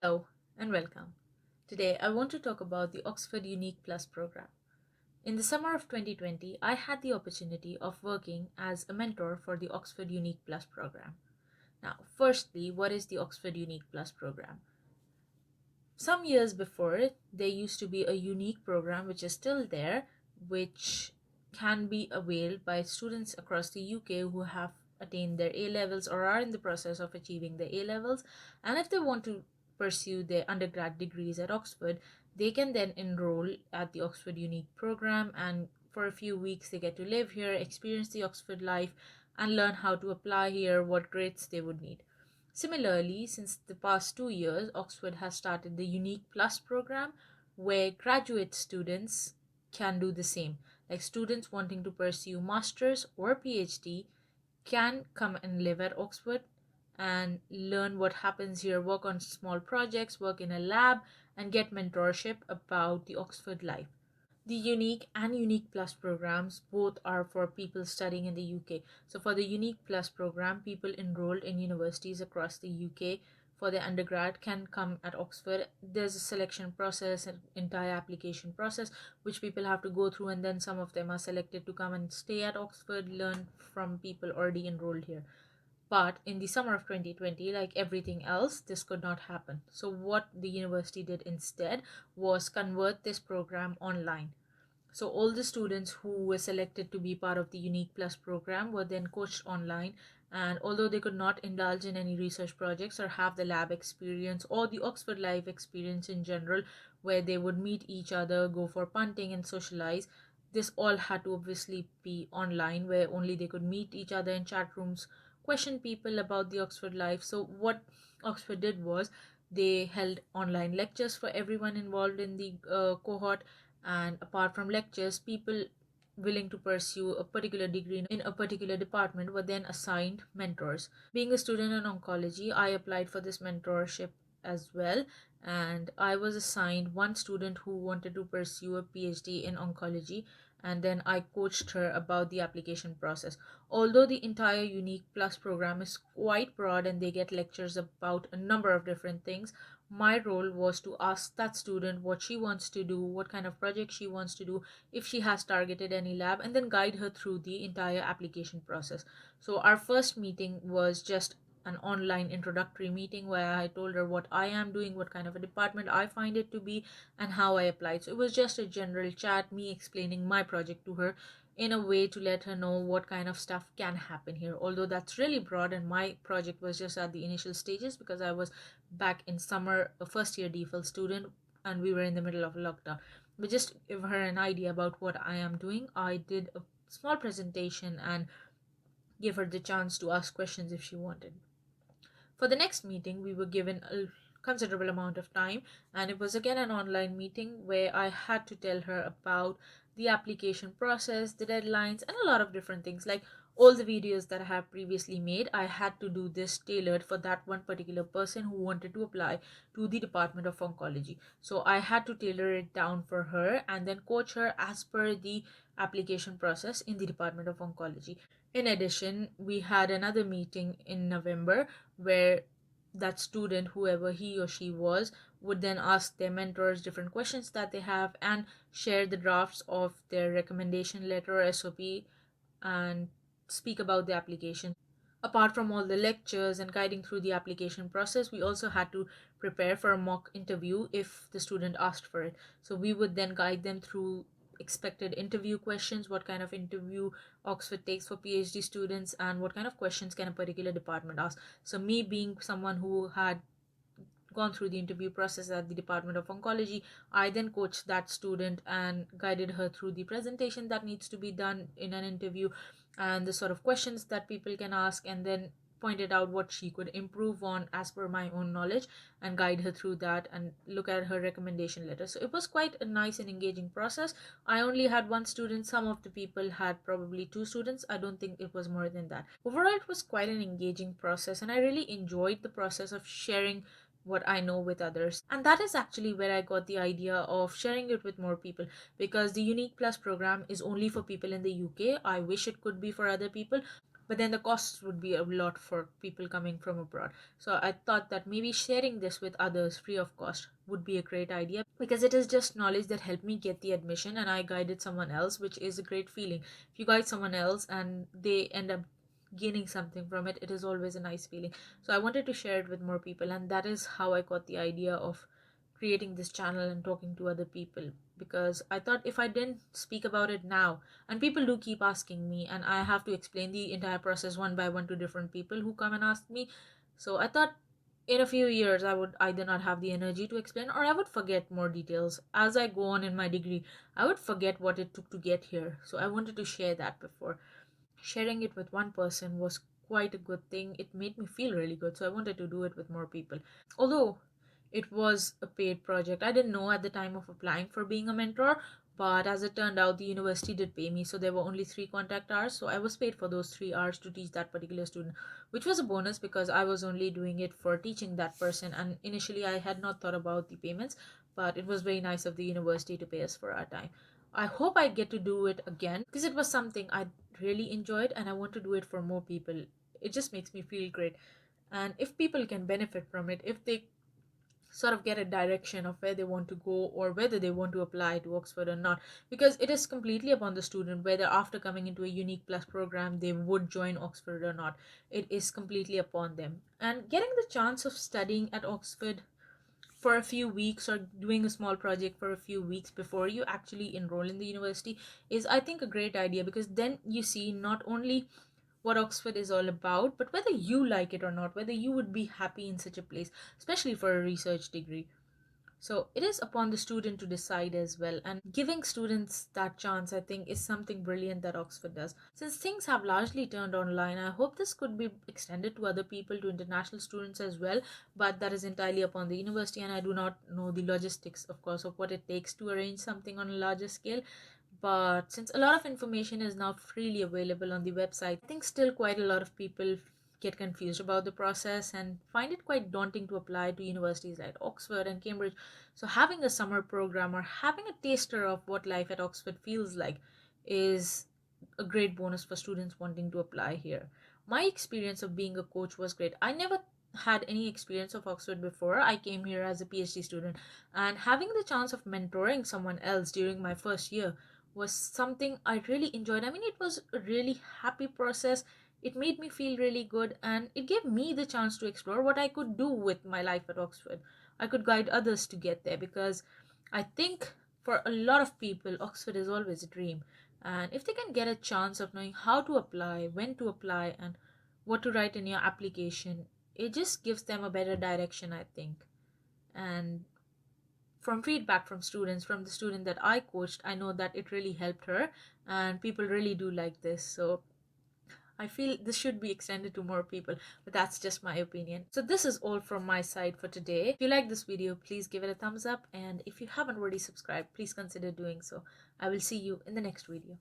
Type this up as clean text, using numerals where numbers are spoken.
Hello and welcome. Today I want to talk about the Oxford UNIQ Plus program. In the summer of 2020, I had the opportunity of working as a mentor for the Oxford UNIQ Plus program. Now, firstly, what is the Oxford UNIQ Plus program? Some years before it, there used to be a unique program which is still there, which can be availed by students across the UK who have attained their A levels or are in the process of achieving their A levels. And if they want to pursue their undergrad degrees at Oxford, they can then enroll at the Oxford Unique program. And for a few weeks, they get to live here, experience the Oxford life, and learn how to apply here, what grades they would need. Similarly, since the past 2 years, Oxford has started the Unique Plus program where graduate students can do the same. Like students wanting to pursue master's or PhD can come and live at Oxford and learn what happens here, work on small projects, work in a lab, and get mentorship about the Oxford life. The Unique and Unique Plus programs both are for people studying in the UK. So for the Unique Plus program, people enrolled in universities across the UK for their undergrad can come at Oxford. There's a selection process, an entire application process, which people have to go through, and then some of them are selected to come and stay at Oxford, learn from people already enrolled here. But in the summer of 2020, like everything else, this could not happen. So, what the university did instead was convert this program online. So all the students who were selected to be part of the Unique Plus program were then coached online. And although they could not indulge in any research projects or have the lab experience or the Oxford Life experience in general, where they would meet each other, go for punting, and socialize, this all had to obviously be online, where only they could meet each other in chat rooms, question people about the Oxford Life. So, what Oxford did was they held online lectures for everyone involved in the cohort, and apart from lectures, people willing to pursue a particular degree in a particular department were then assigned mentors. Being a student in oncology, I applied for this mentorship as well, and I was assigned one student who wanted to pursue a PhD in oncology, and then I coached her about the application process. Although the entire Unique Plus program is quite broad and they get lectures about a number of different things, my role was to ask that student what she wants to do, what kind of project she wants to do, if she has targeted any lab, and then guide her through the entire application process. So, our first meeting was just an online introductory meeting where I told her what I am doing, what kind of a department I find it to be, and how I applied. So, it was just a general chat, me explaining my project to her in a way to let her know what kind of stuff can happen here. Although that's really broad, and my project was just at the initial stages because I was back in summer, a first year DPhil student, and we were in the middle of lockdown. But just to give her an idea about what I am doing, I did a small presentation and gave her the chance to ask questions if she wanted. For the next meeting, we were given a considerable amount of time, and it was again an online meeting where I had to tell her about the application process, the deadlines, and a lot of different things. Like all the videos that I have previously made, I had to do this tailored for that one particular person who wanted to apply to the Department of Oncology. So I had to tailor it down for her and then coach her as per the application process in the Department of Oncology. In addition, we had another meeting in November where that student, whoever he or she was, would then ask their mentors different questions that they have and share the drafts of their recommendation letter or SOP and speak about the application. Apart from all the lectures and guiding through the application process, we also had to prepare for a mock interview if the student asked for it. So we would then guide them through expected interview questions, what kind of interview Oxford takes for PhD students, and what kind of questions can a particular department ask. So, me being someone who had gone through the interview process at the Department of Oncology, I then coached that student and guided her through the presentation that needs to be done in an interview and the sort of questions that people can ask, and then pointed out what she could improve on as per my own knowledge and guide her through that and look at her recommendation letter. So it was quite a nice and engaging process. I only had one student, some of the people had probably two students. I don't think it was more than that. Overall, it was quite an engaging process, and I really enjoyed the process of sharing what I know with others. And that is actually where I got the idea of sharing it with more people, because the Unique Plus program is only for people in the UK. I wish it could be for other people. but then the costs would be a lot for people coming from abroad. So I thought that maybe sharing this with others free of cost would be a great idea, because it is just knowledge that helped me get the admission and I guided someone else, which is a great feeling. If you guide someone else and they end up gaining something from it, it is always a nice feeling. So I wanted to share it with more people, and that is how I got the idea of creating this channel and talking to other people, because I thought if I didn't speak about it now, and people do keep asking me, and I have to explain the entire process one by one to different people who come and ask me. So I thought in a few years I would either not have the energy to explain, or I would forget more details as I go on in my degree. I would forget what it took to get here. So I wanted to share that before. Sharing it with one person was quite a good thing. It made me feel really good. So I wanted to do it with more people. Although it was a paid project, I didn't know at the time of applying for being a mentor, but as it turned out, the university did pay me. So there were only 3 contact hours. So I was paid for those 3 hours to teach that particular student, which was a bonus because I was only doing it for teaching that person. And initially, I had not thought about the payments, but it was very nice of the university to pay us for our time. I hope I get to do it again because it was something I really enjoyed and I want to do it for more people. It just makes me feel great. And if people can benefit from it, if they sort of get a direction of where they want to go or whether they want to apply to Oxford or not, because it is completely upon the student whether after coming into a UNIQ Plus program they would join Oxford or not. It is completely upon them. And getting the chance of studying at Oxford for a few weeks or doing a small project for a few weeks before you actually enroll in the university is, I think, a great idea, because then you see not only what Oxford is all about, but whether you like it or not, whether you would be happy in such a place, especially for a research degree. So it is upon the student to decide as well, and giving students that chance, I think, is something brilliant that Oxford does. Since things have largely turned online, I hope this could be extended to other people, to international students as well, but that is entirely upon the university, and I do not know the logistics, of course, of what it takes to arrange something on a larger scale. But since a lot of information is now freely available on the website, I think still quite a lot of people get confused about the process and find it quite daunting to apply to universities like Oxford and Cambridge. So having a summer program or having a taster of what life at Oxford feels like is a great bonus for students wanting to apply here. My experience of being a coach was great. I never had any experience of Oxford before. I came here as a PhD student, and having the chance of mentoring someone else during my first year was something I really enjoyed. I mean, it was a really happy process. It made me feel really good, and it gave me the chance to explore what I could do with my life at Oxford. I could guide others to get there, because I think for a lot of people, Oxford is always a dream. And if they can get a chance of knowing how to apply, when to apply, and what to write in your application, it just gives them a better direction, I think. And from feedback from students, from the student that I coached, I know that it really helped her, and people really do like this. So I feel this should be extended to more people, but that's just my opinion. So this is all from my side for today. If you like this video, please give it a thumbs up, and if you haven't already subscribed, please consider doing so. I will see you in the next video.